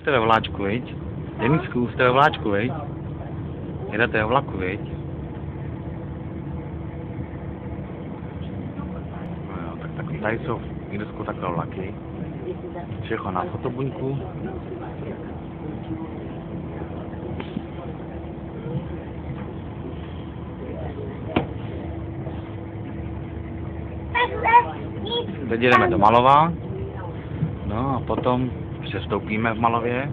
jste ve vláčku, viď? Denisku, jste ve vláčku, viď? Jedete ve vlaku, viď? No jo, tak tady jsou v Irsku takové vlaky. Všechno na fotobuňku. Teď jdeme do Malova. No a potom přestoupíme v Malově.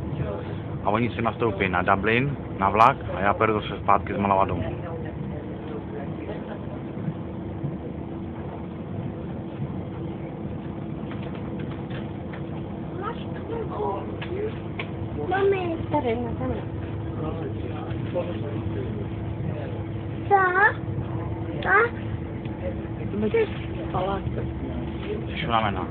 A oni si nastoupí na Dublin, na vlak, a já pojedu zase zpátky z Malova domů. Mami, tady na tam. Což znamená?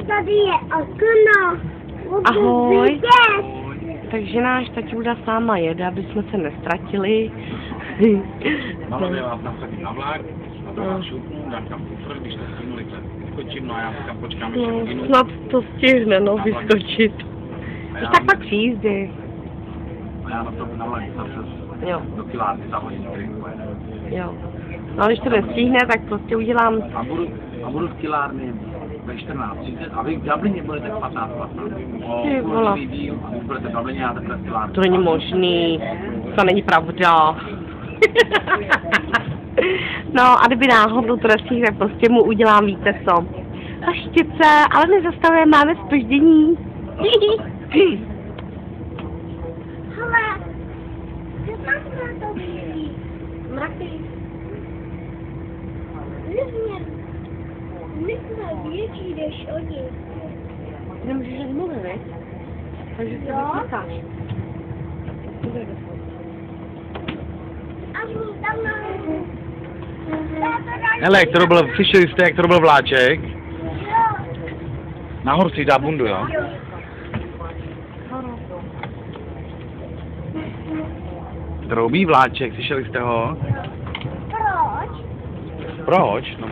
Tady je okno. Ahoj. Takže náš taťuda s náma jede, aby jsme se nestratili. Malově vás nasadím na vlak, na to vám šupnu, dám tam kufr, když to stihnu, vyskočím, no a já si tam počkám ještě hodinu. Snad to stihne, no, vyskočit. Už tak pak přijízdy. A já na to na vlak zase do Kilárny za hodinu. Jo. No a když to nestihne, tak prostě udělám... A budu v Kilárny ve 14. A vy v Dublině budete v 15. Ty vole. A vy budete v Dublině a teprve v Kilárně. To není možný. To není pravda. No a kdyby náhodou to nestihne, tak prostě mu udělám, víte co. Taštice, ale nezastavuje, máme zpoždění. Hele, kde mám na to víc? Mraky. My jsme větší než oni. Ty nemůžeš jen mluvit, ne? Takže se vyslycháš. A my tam máme... Hele, slyšeli jste, jak to byl vláček? Nahoru si dá bundu, jo? Troubí vláček, slyšeli jste ho? Proč? Proč? No.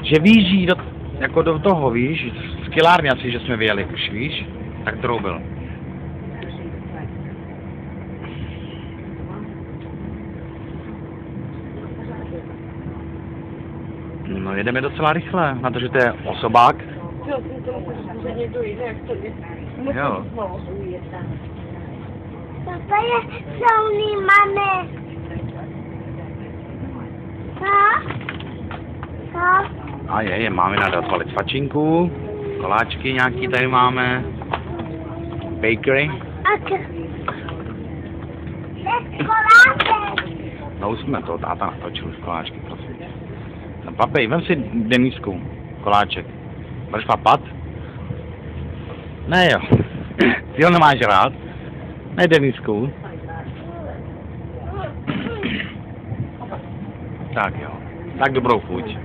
Že výjíždí jako do toho, víš, z Kilárny asi, že jsme vyjeli už, víš? Tak troubil. No jedeme docela rychle, na to, že to je osobák. Jo. Papa je silný, mami. Co? A máme na odvalit svačinku, koláčky nějaký tady máme, bakery. Koláček. No už jsme to, táta natočil už koláčky, prosím tě. No, papej, vem si Denisku, koláček. Budeš papat? Ne jo, ty ho nemáš rád? Ne Denisku. Tak jo, tak dobrou chuť.